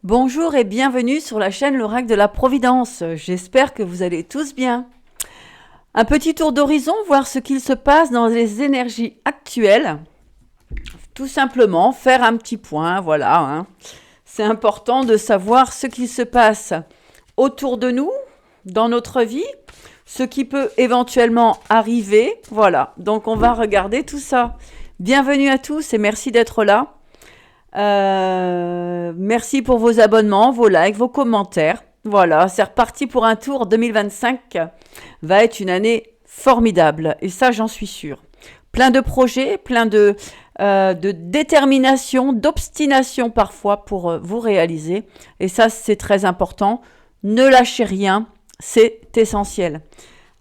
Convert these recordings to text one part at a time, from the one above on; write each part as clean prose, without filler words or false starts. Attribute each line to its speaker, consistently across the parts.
Speaker 1: Bonjour et bienvenue sur la chaîne L'Oracle de la Providence. J'espère que vous allez tous bien. Un petit tour d'horizon, voir ce qu'il se passe dans les énergies actuelles. Tout simplement, faire un petit point, voilà. C'est important de savoir ce qu'il se passe autour de nous, dans notre vie, ce qui peut éventuellement arriver. Voilà, donc on va regarder tout ça. Bienvenue à tous et merci d'être là. Merci pour vos abonnements, vos likes, vos commentaires. Voilà, c'est reparti pour un tour 2025. Va être une année formidable et ça, j'en suis sûre. Plein de projets, plein de détermination, d'obstination parfois pour vous réaliser. Et ça, c'est très important. Ne lâchez rien, c'est essentiel.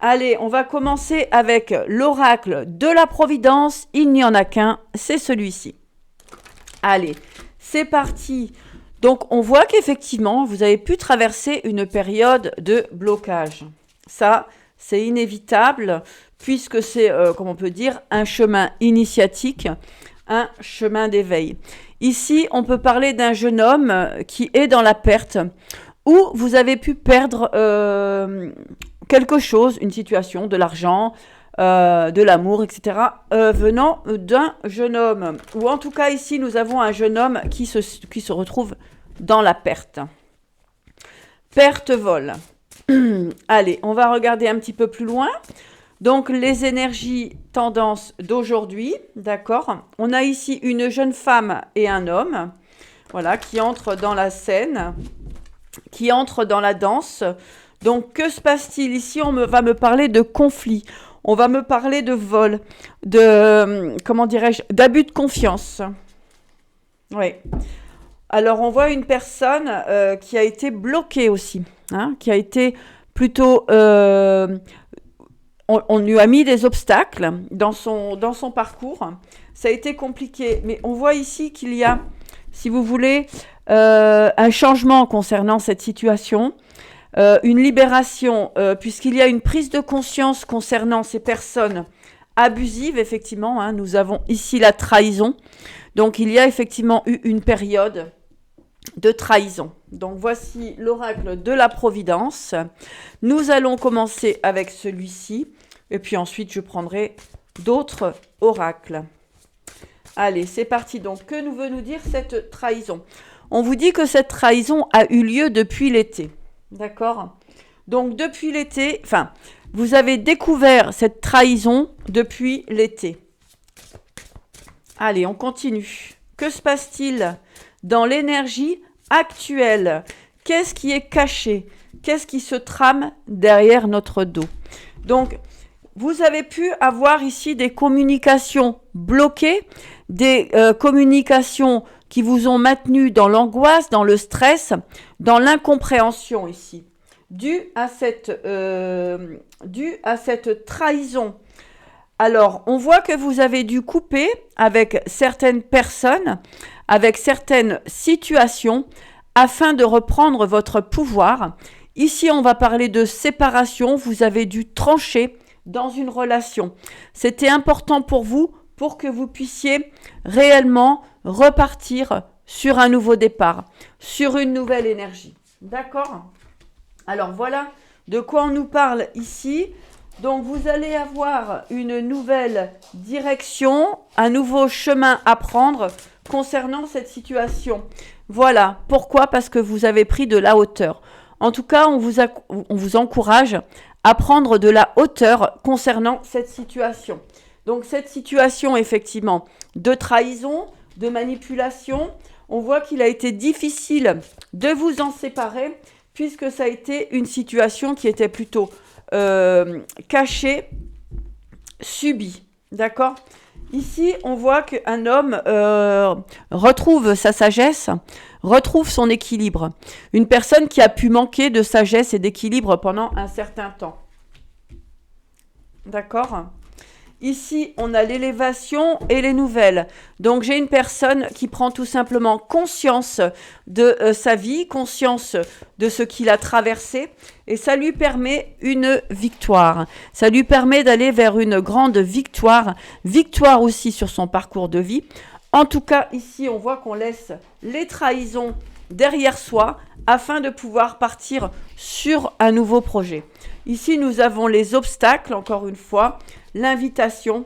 Speaker 1: Allez, on va commencer avec l'oracle de la Providence. Il n'y en a qu'un, c'est celui-ci. Allez, c'est parti. Donc, on voit qu'effectivement, vous avez pu traverser une période de blocage. Ça, c'est inévitable puisque c'est, comme on peut dire, un chemin initiatique, un chemin d'éveil. Ici, on peut parler d'un jeune homme qui est dans la perte, où vous avez pu perdre quelque chose, une situation, de l'argent, de l'amour, etc., venant d'un jeune homme. Ou en tout cas, ici, nous avons un jeune homme qui se retrouve dans la perte. Perte-vol. Allez, on va regarder un petit peu plus loin. Donc, les énergies tendances d'aujourd'hui, d'accord. On a ici une jeune femme et un homme, voilà, qui entrent dans la scène, qui entrent dans la danse. Donc, que se passe-t-il ici? Va me parler de conflit. On va me parler de vol, de, comment dirais-je, d'abus de confiance. Oui. Alors, on voit une personne qui a été bloquée aussi, qui a été plutôt... on lui a mis des obstacles dans son parcours. Ça a été compliqué. Mais on voit ici qu'il y a, si vous voulez, un changement concernant cette situation. Une libération, puisqu'il y a une prise de conscience concernant ces personnes abusives, effectivement. Nous avons ici la trahison. Donc, il y a effectivement eu une période de trahison. Donc, voici l'oracle de la Providence. Nous allons commencer avec celui-ci. Et puis ensuite, je prendrai d'autres oracles. Allez, c'est parti. Donc, que nous veut nous dire cette trahison? On vous dit que cette trahison a eu lieu depuis l'été. D'accord? Donc, depuis l'été, vous avez découvert cette trahison depuis l'été. Allez, on continue. Que se passe-t-il dans l'énergie actuelle? Qu'est-ce qui est caché? Qu'est-ce qui se trame derrière notre dos? Donc, vous avez pu avoir ici des communications bloquées, des communications qui vous ont maintenu dans l'angoisse, dans le stress, dans l'incompréhension ici, dû à cette trahison. Alors, on voit que vous avez dû couper avec certaines personnes, avec certaines situations, afin de reprendre votre pouvoir. Ici, on va parler de séparation. Vous avez dû trancher dans une relation. C'était important pour vous, pour que vous puissiez réellement repartir sur un nouveau départ, sur une nouvelle énergie. D'accord? Alors voilà de quoi on nous parle ici. Donc vous allez avoir une nouvelle direction, un nouveau chemin à prendre concernant cette situation. Voilà. Pourquoi? Parce que vous avez pris de la hauteur. En tout cas, on vous encourage à prendre de la hauteur concernant cette situation. Donc cette situation, effectivement, de trahison, de manipulation, on voit qu'il a été difficile de vous en séparer puisque ça a été une situation qui était plutôt cachée, subie. D'accord? Ici, on voit qu'un homme retrouve sa sagesse, retrouve son équilibre. Une personne qui a pu manquer de sagesse et d'équilibre pendant un certain temps. D'accord? Ici, on a l'élévation et les nouvelles. Donc, j'ai une personne qui prend tout simplement conscience de sa vie, conscience de ce qu'il a traversé, et ça lui permet une victoire. Ça lui permet d'aller vers une grande victoire, victoire aussi sur son parcours de vie. En tout cas, ici, on voit qu'on laisse les trahisons derrière soi afin de pouvoir partir sur un nouveau projet. Ici, nous avons les obstacles, encore une fois, l'invitation.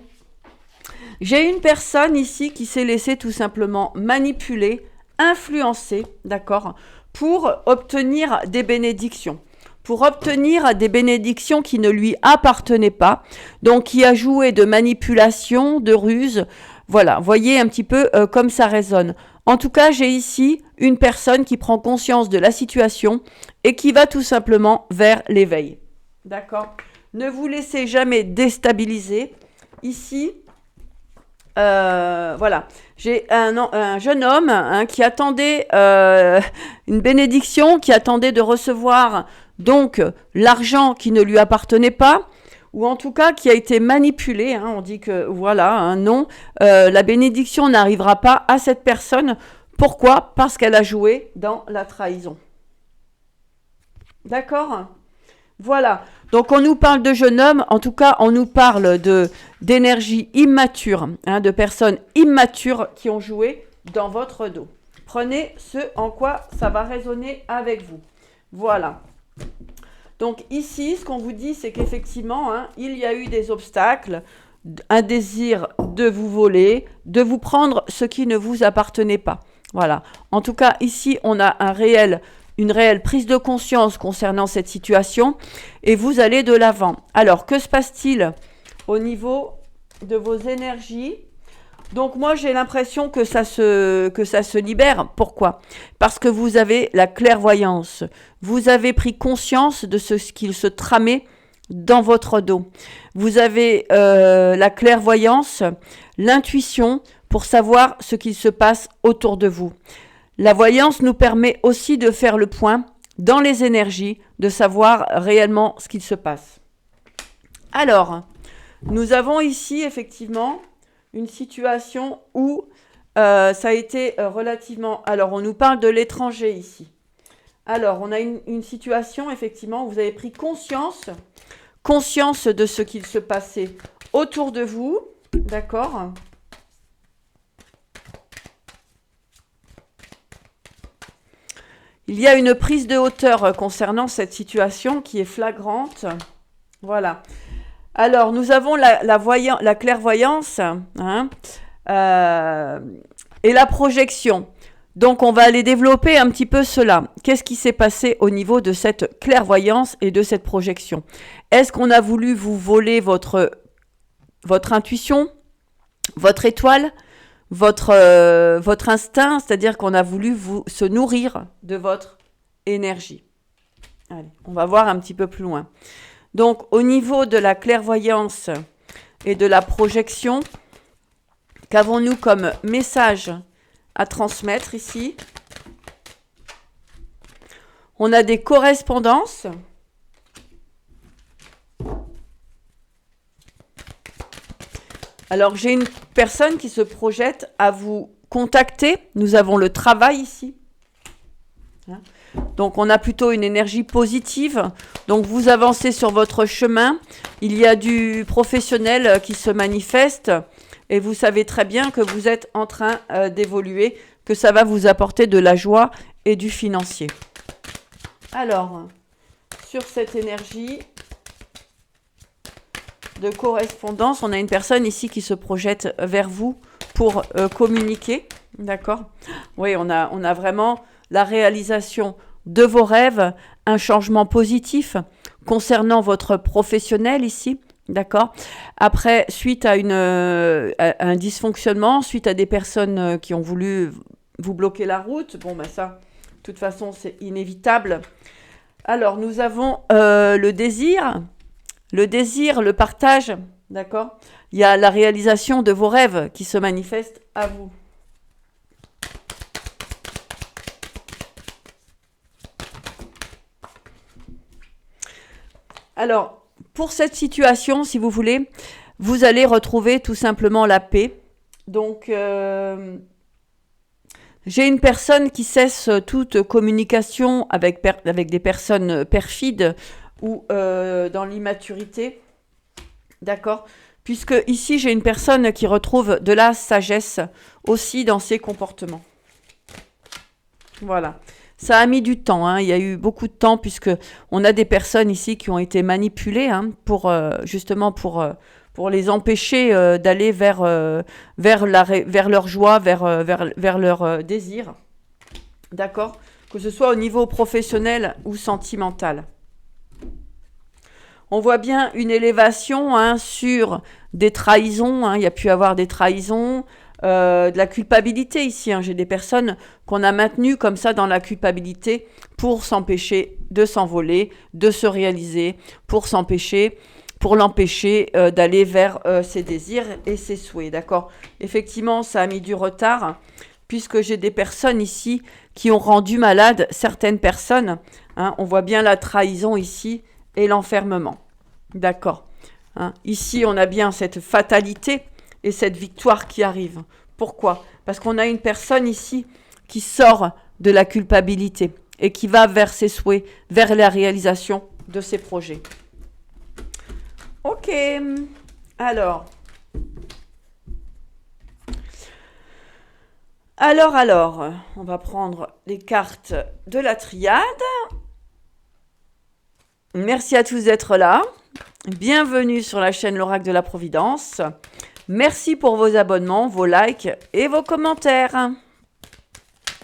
Speaker 1: J'ai une personne ici qui s'est laissée tout simplement manipuler, influencer, d'accord, pour obtenir des bénédictions. Pour obtenir des bénédictions qui ne lui appartenaient pas. Donc, qui a joué de manipulation, de ruse. Voilà, voyez un petit peu comme ça résonne. En tout cas, j'ai ici une personne qui prend conscience de la situation et qui va tout simplement vers l'éveil. D'accord? Ne vous laissez jamais déstabiliser. Ici, voilà, j'ai un jeune homme qui attendait une bénédiction, qui attendait de recevoir donc l'argent qui ne lui appartenait pas, ou en tout cas qui a été manipulé. On dit que voilà, non, la bénédiction n'arrivera pas à cette personne. Pourquoi? Parce qu'elle a joué dans la trahison. D'accord? Voilà, donc on nous parle de jeunes hommes, en tout cas on nous parle d'énergie immature, de personnes immatures qui ont joué dans votre dos. Prenez ce en quoi ça va résonner avec vous. Voilà. Donc ici, ce qu'on vous dit, c'est qu'effectivement, il y a eu des obstacles, un désir de vous voler, de vous prendre ce qui ne vous appartenait pas. Voilà. En tout cas, ici, on a une réelle prise de conscience concernant cette situation et vous allez de l'avant. Alors, que se passe-t-il au niveau de vos énergies? Donc, moi, j'ai l'impression que ça se libère. Pourquoi? Parce que vous avez la clairvoyance. Vous avez pris conscience de ce qu'il se tramait dans votre dos. Vous avez la clairvoyance, l'intuition pour savoir ce qu'il se passe autour de vous. La voyance nous permet aussi de faire le point dans les énergies, de savoir réellement ce qu'il se passe. Alors, nous avons ici effectivement une situation où ça a été relativement... Alors, on nous parle de l'étranger ici. Alors, on a une situation effectivement où vous avez pris conscience de ce qu'il se passait autour de vous, d'accord ? Il y a une prise de hauteur concernant cette situation qui est flagrante. Voilà. Alors, nous avons la clairvoyance et la projection. Donc, on va aller développer un petit peu cela. Qu'est-ce qui s'est passé au niveau de cette clairvoyance et de cette projection? Est-ce qu'on a voulu vous voler votre intuition, votre étoile, votre instinct, c'est-à-dire qu'on a voulu se nourrir de votre énergie? Allez, on va voir un petit peu plus loin. Donc, au niveau de la clairvoyance et de la projection, qu'avons-nous comme message à transmettre ici? On a des correspondances. Alors, j'ai une personne qui se projette à vous contacter. Nous avons le travail ici. Donc, on a plutôt une énergie positive. Donc, vous avancez sur votre chemin. Il y a du professionnel qui se manifeste. Et vous savez très bien que vous êtes en train d'évoluer, que ça va vous apporter de la joie et du financier. Alors, sur cette énergie de correspondance, on a une personne ici qui se projette vers vous pour communiquer. D'accord? Oui, on a vraiment la réalisation de vos rêves, un changement positif concernant votre professionnel ici. D'accord. Après, suite à un dysfonctionnement, suite à des personnes qui ont voulu vous bloquer la route, bon, ben ça, de toute façon, c'est inévitable. Alors, nous avons le désir, le partage, d'accord. Il y a la réalisation de vos rêves qui se manifestent à vous. Alors, pour cette situation, si vous voulez, vous allez retrouver tout simplement la paix. Donc, j'ai une personne qui cesse toute communication avec des personnes perfides ou dans l'immaturité. D'accord? Puisque ici, j'ai une personne qui retrouve de la sagesse aussi dans ses comportements. Voilà. Ça a mis du temps, hein. Il y a eu beaucoup de temps puisque on a des personnes ici qui ont été manipulées hein, pour justement pour les empêcher d'aller vers leur joie, vers leur désir. D'accord? Que ce soit au niveau professionnel ou sentimental. On voit bien une élévation hein, sur des trahisons. Hein. Il y a pu y avoir des trahisons, de la culpabilité ici. Hein. J'ai des personnes qu'on a maintenues comme ça dans la culpabilité pour s'empêcher de s'envoler, de se réaliser, pour l'empêcher d'aller vers ses désirs et ses souhaits. D'accord? Effectivement, ça a mis du retard puisque j'ai des personnes ici qui ont rendu malades certaines personnes. Hein. On voit bien la trahison ici et l'enfermement. D'accord. Hein. Ici, on a bien cette fatalité et cette victoire qui arrive. Pourquoi? Parce qu'on a une personne ici qui sort de la culpabilité et qui va vers ses souhaits, vers la réalisation de ses projets. Ok. Alors, on va prendre les cartes de la triade. Merci à tous d'être là. Bienvenue sur la chaîne L'Oracle de la Providence. Merci pour vos abonnements, vos likes et vos commentaires.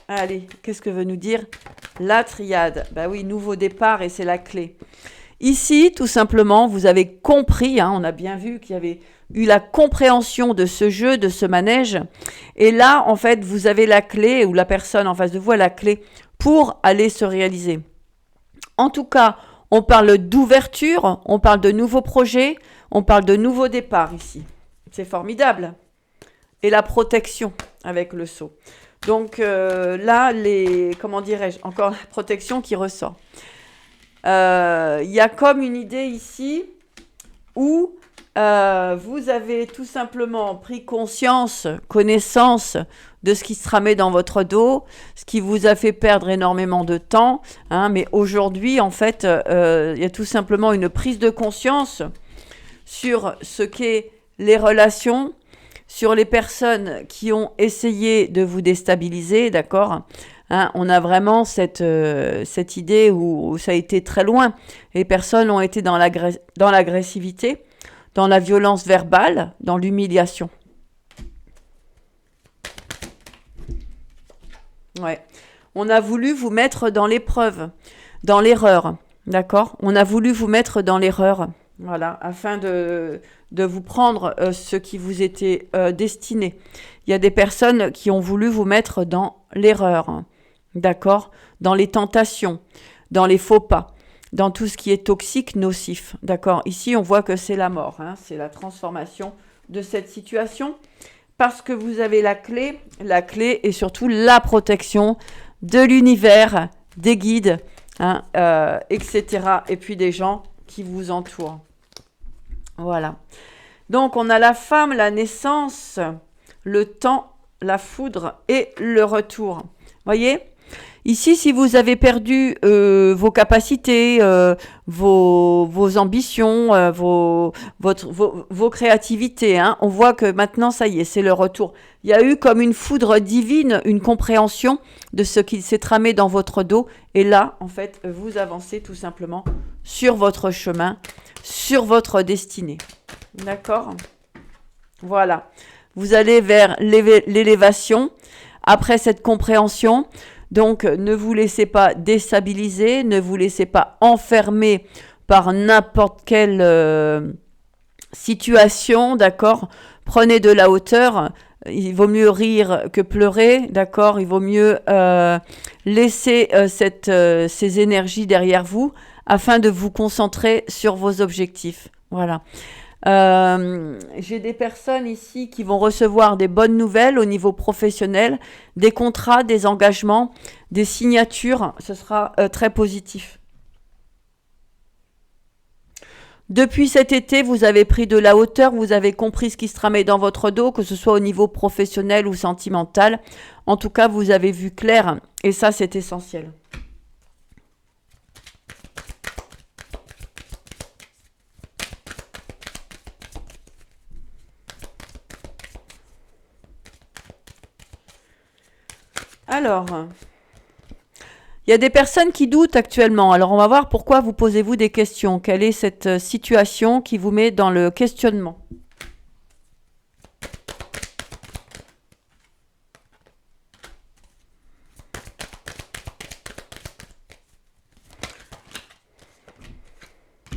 Speaker 1: Allez, qu'est-ce que veut nous dire la triade? Bah oui, nouveau départ et c'est la clé. Ici, tout simplement, vous avez compris, hein, on a bien vu qu'il y avait eu la compréhension de ce jeu, de ce manège. Et là, en fait, vous avez la clé, ou la personne en face de vous a la clé pour aller se réaliser. En tout cas, on parle d'ouverture, on parle de nouveaux projets, on parle de nouveaux départs ici. C'est formidable. Et la protection avec le sceau. Donc là, comment dirais-je, encore la protection qui ressort. Il y a comme une idée ici où vous avez tout simplement pris connaissance de ce qui se tramait dans votre dos, ce qui vous a fait perdre énormément de temps. Hein, mais aujourd'hui, en fait, il y a tout simplement une prise de conscience sur ce qu'est les relations, sur les personnes qui ont essayé de vous déstabiliser, d'accord? Hein, on a vraiment cette idée où ça a été très loin. Les personnes ont été dans l'agressivité, dans la violence verbale, dans l'humiliation. Ouais. On a voulu vous mettre dans l'épreuve, dans l'erreur, d'accord? On a voulu vous mettre dans l'erreur, voilà, afin de vous prendre ce qui vous était destiné. Il y a des personnes qui ont voulu vous mettre dans l'erreur, d'accord? Dans les tentations, dans les faux pas, dans tout ce qui est toxique, nocif, d'accord? Ici, on voit que c'est la mort, hein, c'est la transformation de cette situation, parce que vous avez la clé et surtout la protection de l'univers, des guides, hein, etc. Et puis des gens qui vous entourent. Voilà. Donc, on a la femme, la naissance, le temps, la foudre et le retour. Voyez ? Ici, si vous avez perdu vos capacités, vos ambitions, vos créativités, hein, on voit que maintenant, ça y est, c'est le retour. Il y a eu comme une foudre divine, une compréhension de ce qui s'est tramé dans votre dos. Et là, en fait, vous avancez tout simplement sur votre chemin, sur votre destinée. D'accord ? Voilà. Vous allez vers l'élévation. Après cette compréhension, donc ne vous laissez pas déstabiliser, ne vous laissez pas enfermer par n'importe quelle situation, d'accord ? Prenez de la hauteur. Il vaut mieux rire que pleurer, d'accord ? Il vaut mieux laisser ces énergies derrière vous afin de vous concentrer sur vos objectifs. Voilà. J'ai des personnes ici qui vont recevoir des bonnes nouvelles au niveau professionnel, des contrats, des engagements, des signatures. Ce sera très positif. Depuis cet été, vous avez pris de la hauteur, vous avez compris ce qui se tramait dans votre dos, que ce soit au niveau professionnel ou sentimental. En tout cas, vous avez vu clair et ça, c'est essentiel. Alors, Il y a des personnes qui doutent actuellement. Alors, on va voir pourquoi vous posez-vous des questions. Quelle est cette situation qui vous met dans le questionnement?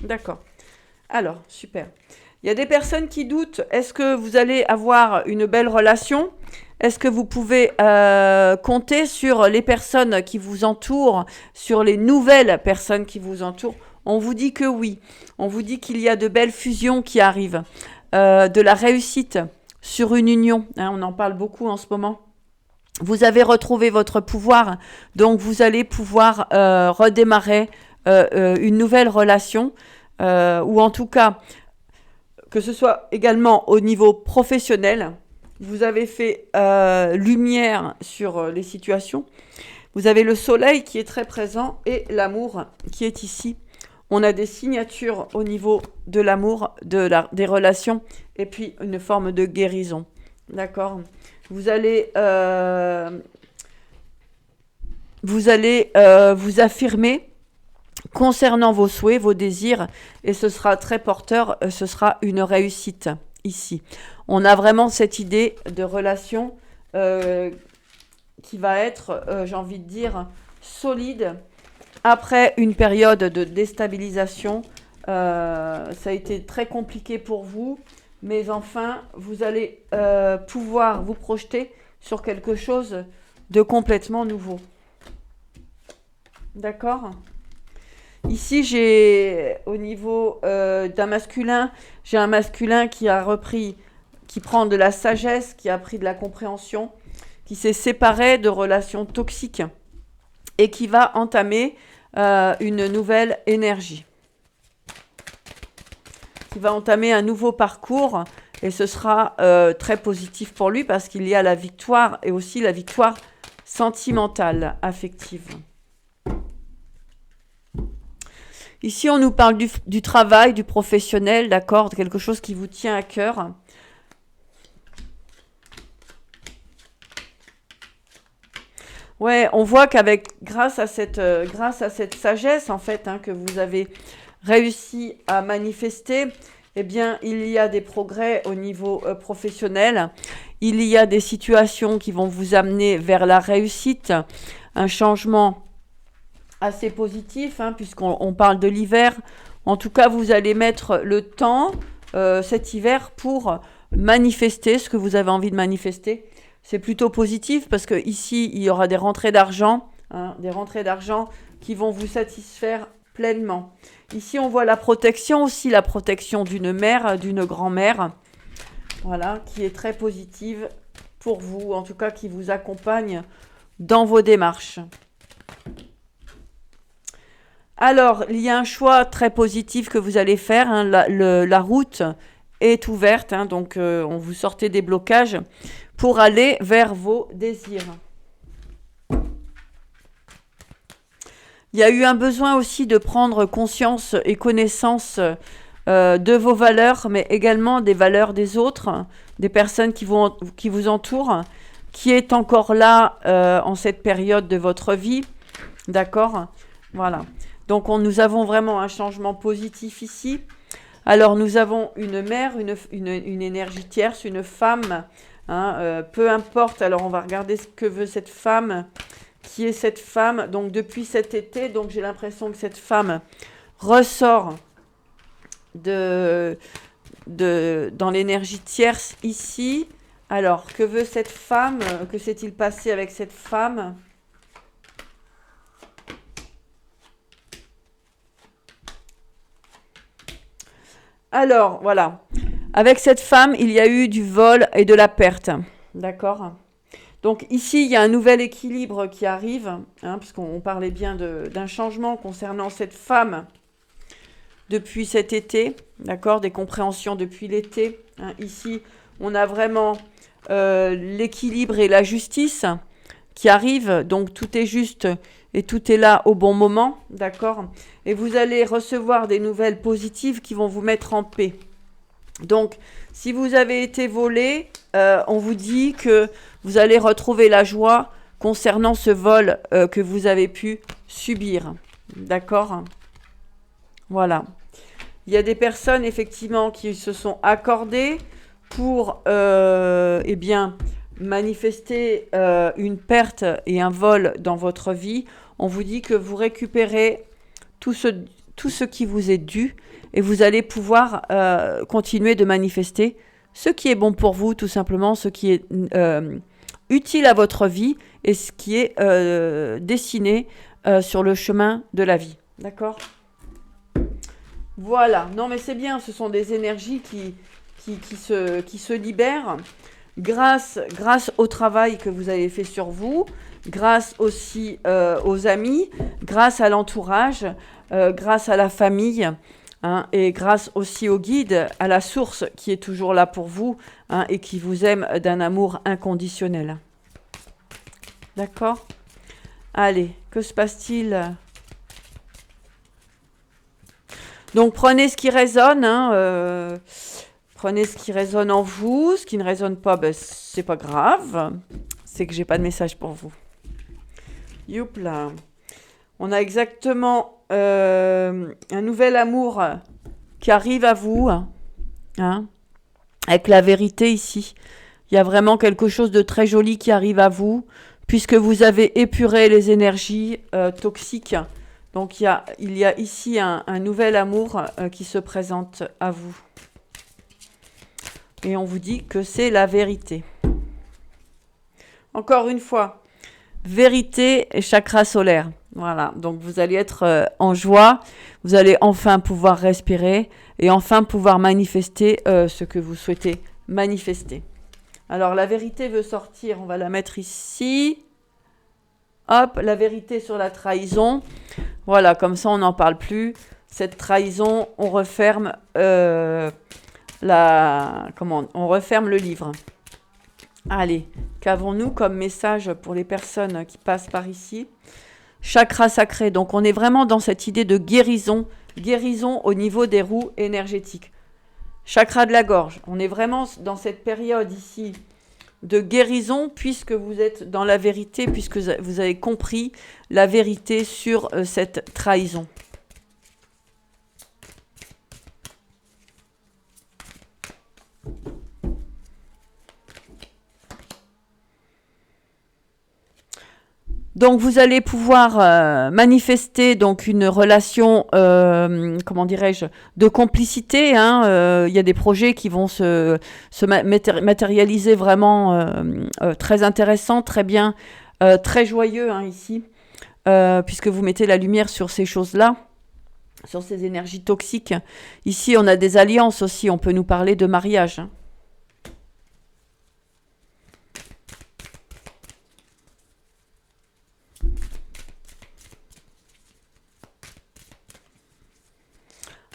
Speaker 1: D'accord. Alors, super. Il y a des personnes qui doutent. Est-ce que vous allez avoir une belle relation? Est-ce que vous pouvez compter sur les personnes qui vous entourent, sur les nouvelles personnes qui vous entourent? On vous dit que oui. On vous dit qu'il y a de belles fusions qui arrivent, de la réussite sur une union. Hein, on en parle beaucoup en ce moment. Vous avez retrouvé votre pouvoir, donc vous allez pouvoir redémarrer une nouvelle relation, ou en tout cas, que ce soit également au niveau professionnel. Vous avez fait lumière sur les situations. Vous avez le soleil qui est très présent et l'amour qui est ici. On a des signatures au niveau de l'amour, des relations, et puis une forme de guérison. D'accord? Vous allez vous affirmer concernant vos souhaits, vos désirs, et ce sera très porteur, ce sera une réussite ici. On a vraiment cette idée de relation qui va être, j'ai envie de dire, solide. Après une période de déstabilisation, ça a été très compliqué pour vous, mais enfin, vous allez pouvoir vous projeter sur quelque chose de complètement nouveau. D'accord ? Ici, j'ai au niveau d'un masculin, j'ai un masculin qui a repris, qui prend de la sagesse, qui a pris de la compréhension, qui s'est séparé de relations toxiques et qui va entamer une nouvelle énergie. Qui va entamer un nouveau parcours et ce sera très positif pour lui parce qu'il y a la victoire et aussi la victoire sentimentale, affective. Ici, on nous parle du travail, du professionnel, d'accord, de quelque chose qui vous tient à cœur. Ouais, on voit grâce à cette sagesse, en fait, hein, que vous avez réussi à manifester, eh bien, il y a des progrès au niveau professionnel. Il y a des situations qui vont vous amener vers la réussite, un changement assez positif, hein, puisqu'on parle de l'hiver. En tout cas, vous allez mettre le temps cet hiver pour manifester ce que vous avez envie de manifester. C'est plutôt positif parce que ici, il y aura des rentrées d'argent, hein, des rentrées d'argent qui vont vous satisfaire pleinement. Ici, on voit la protection aussi, la protection d'une mère, d'une grand-mère, voilà, qui est très positive pour vous, en tout cas qui vous accompagne dans vos démarches. Alors, il y a un choix très positif que vous allez faire. Hein, la route est ouverte, hein, donc on vous sortez des blocages pour aller vers vos désirs. Il y a eu un besoin aussi de prendre conscience et connaissance de vos valeurs, mais également des valeurs des autres, des personnes qui vous entourent, qui est encore là en cette période de votre vie. D'accord ? Voilà. Donc, nous avons vraiment un changement positif ici. Alors, nous avons une mère, une énergie tierce, une femme. Hein, peu importe. Alors, on va regarder ce que veut cette femme. Qui est cette femme? Donc, depuis cet été, donc j'ai l'impression que cette femme ressort dans l'énergie tierce ici. Alors, que veut cette femme? Que s'est-il passé avec cette femme? Alors, voilà. Avec cette femme, il y a eu du vol et de la perte. D'accord ? Donc ici, il y a un nouvel équilibre qui arrive, hein, puisqu'on parlait bien d'un changement concernant cette femme depuis cet été. D'accord ? Des compréhensions depuis l'été. Hein. Ici, on a vraiment l'équilibre et la justice qui arrivent. Donc tout est juste et tout est là au bon moment, d'accord ? Et vous allez recevoir des nouvelles positives qui vont vous mettre en paix. Donc, si vous avez été volé, on vous dit que vous allez retrouver la joie concernant ce vol que vous avez pu subir. D'accord? Voilà. Il y a des personnes, effectivement, qui se sont accordées pour, eh bien, manifester une perte et un vol dans votre vie. On vous dit que vous récupérez tout ce qui vous est dû et vous allez pouvoir continuer de manifester ce qui est bon pour vous, tout simplement, ce qui est utile à votre vie et ce qui est dessiné sur le chemin de la vie. D'accord? Voilà. Non, mais c'est bien, ce sont des énergies qui se libèrent grâce au travail que vous avez fait sur vous, grâce aussi aux amis, grâce à l'entourage, grâce à la famille, hein, et grâce aussi au guide, à la source qui est toujours là pour vous, hein, et qui vous aime d'un amour inconditionnel. D'accord? Allez, que se passe-t-il? Donc prenez ce qui résonne, hein, prenez ce qui résonne en vous, ce qui ne résonne pas, ben, c'est pas grave, c'est que j'ai pas de message pour vous. Youpla. On a exactement un nouvel amour qui arrive à vous, hein, avec la vérité ici. Il y a vraiment quelque chose de très joli qui arrive à vous, puisque vous avez épuré les énergies toxiques. Donc il y a ici un nouvel amour qui se présente à vous. Et on vous dit que c'est la vérité. Encore une fois, vérité et chakra solaire. Voilà, donc vous allez être en joie, vous allez enfin pouvoir respirer et enfin pouvoir manifester ce que vous souhaitez manifester. Alors la vérité veut sortir, on va la mettre ici. Hop, la vérité sur la trahison. Voilà, comme ça on n'en parle plus. Cette trahison, on referme on referme le livre. Allez, qu'avons-nous comme message pour les personnes qui passent par ici? Chakra sacré, donc on est vraiment dans cette idée de guérison au niveau des roues énergétiques. Chakra de la gorge, on est vraiment dans cette période ici de guérison puisque vous êtes dans la vérité, puisque vous avez compris la vérité sur cette trahison. Donc vous allez pouvoir manifester donc une relation, comment dirais-je, de complicité. Hein, y a des projets qui vont se matérialiser vraiment très intéressants, très bien, très joyeux, hein, ici, puisque vous mettez la lumière sur ces choses-là, sur ces énergies toxiques. Ici, on a des alliances aussi. On peut nous parler de mariage. Hein.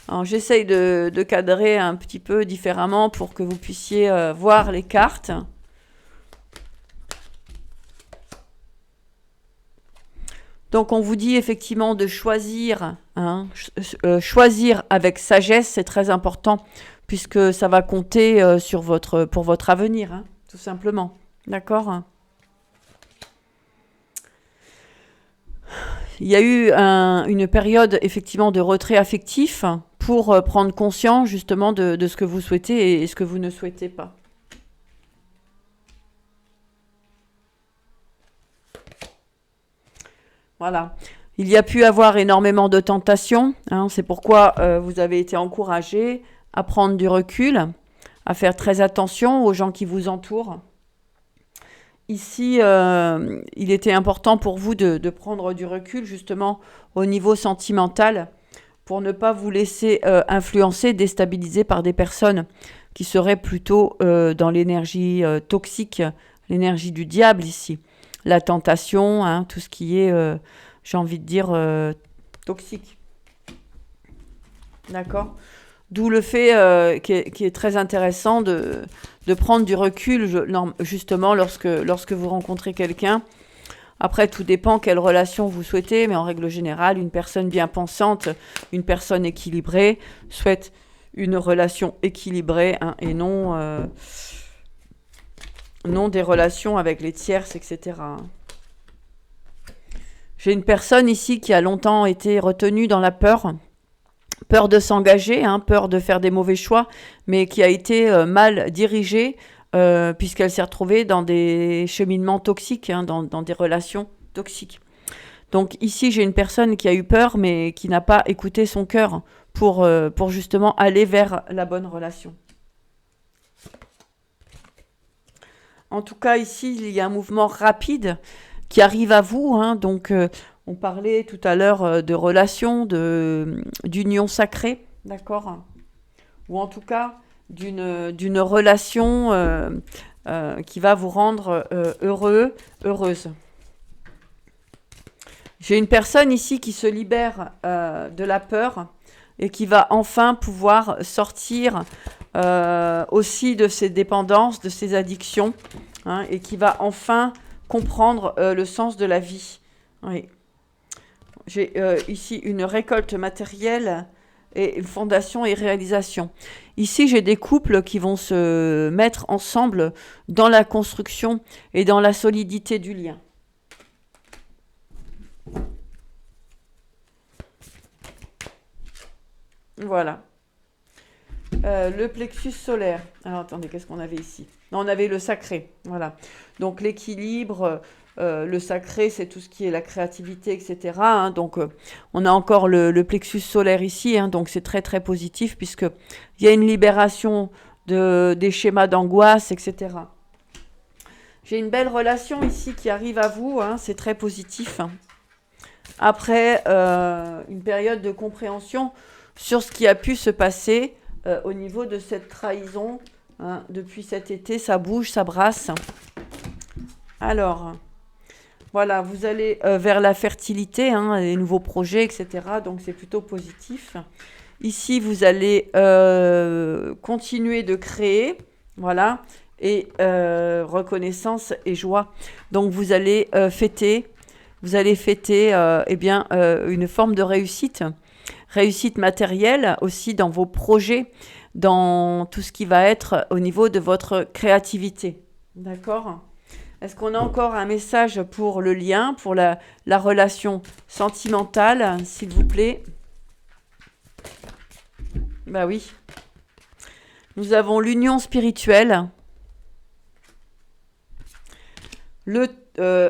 Speaker 1: Alors, j'essaye de cadrer un petit peu différemment pour que vous puissiez voir les cartes. Donc, on vous dit effectivement de choisir, hein, choisir avec sagesse, c'est très important, puisque ça va compter pour votre avenir, hein, tout simplement. D'accord ? Il y a eu une période effectivement de retrait affectif pour prendre conscience justement de ce que vous souhaitez et ce que vous ne souhaitez pas. Voilà. Il y a pu avoir énormément de tentations. Hein, c'est pourquoi vous avez été encouragé à prendre du recul, à faire très attention aux gens qui vous entourent. Ici, il était important pour vous de prendre du recul justement au niveau sentimental pour ne pas vous laisser influencer, déstabiliser par des personnes qui seraient plutôt dans l'énergie toxique, l'énergie du diable ici. La tentation, hein, tout ce qui est, j'ai envie de dire, toxique. D'accord ? D'où le fait qui est très intéressant de prendre du recul, justement, lorsque vous rencontrez quelqu'un. Après, tout dépend quelle relation vous souhaitez, mais en règle générale, une personne bien pensante, une personne équilibrée, souhaite une relation équilibrée, hein, et non des relations avec les tierces, etc. J'ai une personne ici qui a longtemps été retenue dans la peur, peur de s'engager, hein, peur de faire des mauvais choix, mais qui a été mal dirigée puisqu'elle s'est retrouvée dans des cheminements toxiques, hein, dans des relations toxiques. Donc ici, j'ai une personne qui a eu peur, mais qui n'a pas écouté son cœur pour justement aller vers la bonne relation. En tout cas, ici, il y a un mouvement rapide qui arrive à vous, hein, donc on parlait tout à l'heure de relations, d'union sacrée, d'accord? Ou en tout cas d'une relation qui va vous rendre heureux, heureuse. J'ai une personne ici qui se libère de la peur et qui va enfin pouvoir sortir aussi de ses dépendances, de ses addictions, hein, et qui va enfin comprendre le sens de la vie. Oui. J'ai ici une récolte matérielle et une fondation et réalisation. Ici, j'ai des couples qui vont se mettre ensemble dans la construction et dans la solidité du lien. Voilà. Le plexus solaire. Alors attendez, qu'est-ce qu'on avait ici? Non, on avait le sacré. Voilà. Donc l'équilibre, le sacré, c'est tout ce qui est la créativité, etc., hein. Donc on a encore le plexus solaire ici, hein. Donc c'est très très positif puisque il y a une libération des schémas d'angoisse, etc. J'ai une belle relation ici qui arrive à vous, hein. C'est très positif. Après une période de compréhension sur ce qui a pu se passer au niveau de cette trahison, hein, depuis cet été, ça bouge, ça brasse. Alors, voilà, vous allez vers la fertilité, hein, les nouveaux projets, etc. Donc, c'est plutôt positif. Ici, vous allez continuer de créer, voilà, et reconnaissance et joie. Donc, vous allez fêter, eh bien, une forme de réussite. Réussite matérielle aussi dans vos projets, dans tout ce qui va être au niveau de votre créativité. D'accord? Est-ce qu'on a encore un message pour le lien, pour la relation sentimentale, s'il vous plaît? Bah oui. Nous avons l'union spirituelle.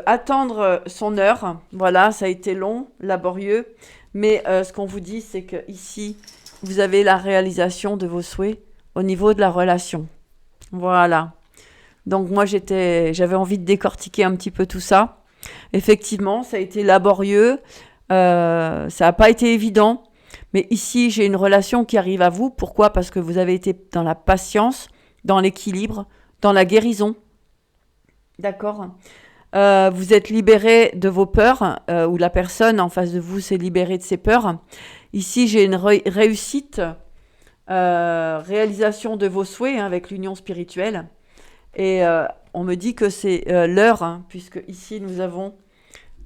Speaker 1: Attendre son heure. Voilà, ça a été long, laborieux. Mais ce qu'on vous dit, c'est que ici, vous avez la réalisation de vos souhaits au niveau de la relation. Voilà. Donc moi, j'avais envie de décortiquer un petit peu tout ça. Effectivement, ça a été laborieux. Ça n'a pas été évident. Mais ici, j'ai une relation qui arrive à vous. Pourquoi? Parce que vous avez été dans la patience, dans l'équilibre, dans la guérison. D'accord? Vous êtes libéré de vos peurs, ou la personne en face de vous s'est libérée de ses peurs. Ici, j'ai une réussite, réalisation de vos souhaits, hein, avec l'union spirituelle. Et on me dit que c'est l'heure, hein, puisque ici, nous avons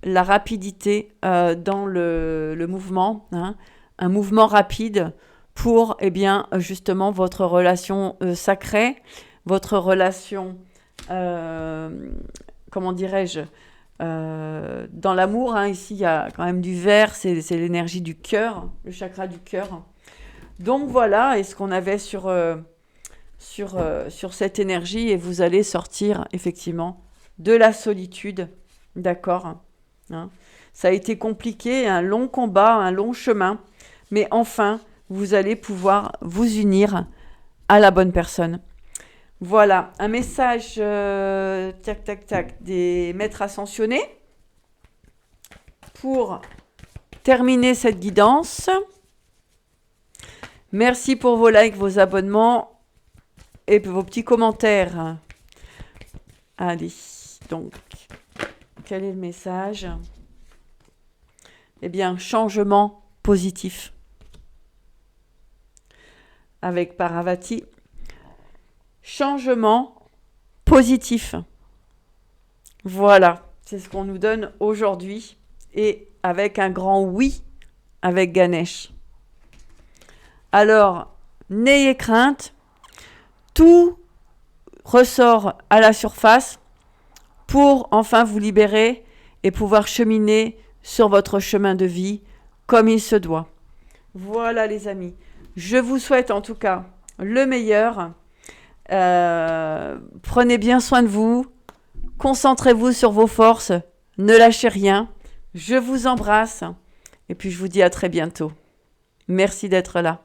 Speaker 1: la rapidité dans le mouvement, hein, un mouvement rapide pour, eh bien, justement, votre relation sacrée, votre relation... comment dirais-je, dans l'amour, hein, ici, il y a quand même du vert, c'est l'énergie du cœur, le chakra du cœur. Donc voilà, et ce qu'on avait sur cette énergie, et vous allez sortir, effectivement, de la solitude, d'accord, hein. Ça a été compliqué, un long combat, un long chemin, mais enfin, vous allez pouvoir vous unir à la bonne personne. Voilà, un message, tac, tac, tac, des maîtres ascensionnés pour terminer cette guidance. Merci pour vos likes, vos abonnements et vos petits commentaires. Allez, donc, quel est le message? Eh bien, changement positif. Avec Paravati. Changement positif. Voilà, c'est ce qu'on nous donne aujourd'hui. Et avec un grand oui avec Ganesh. Alors, n'ayez crainte. Tout ressort à la surface pour enfin vous libérer et pouvoir cheminer sur votre chemin de vie comme il se doit. Voilà les amis. Je vous souhaite en tout cas le meilleur. Prenez bien soin de vous. Concentrez-vous sur vos forces. Ne lâchez rien. Je vous embrasse. Et puis je vous dis à très bientôt. Merci d'être là.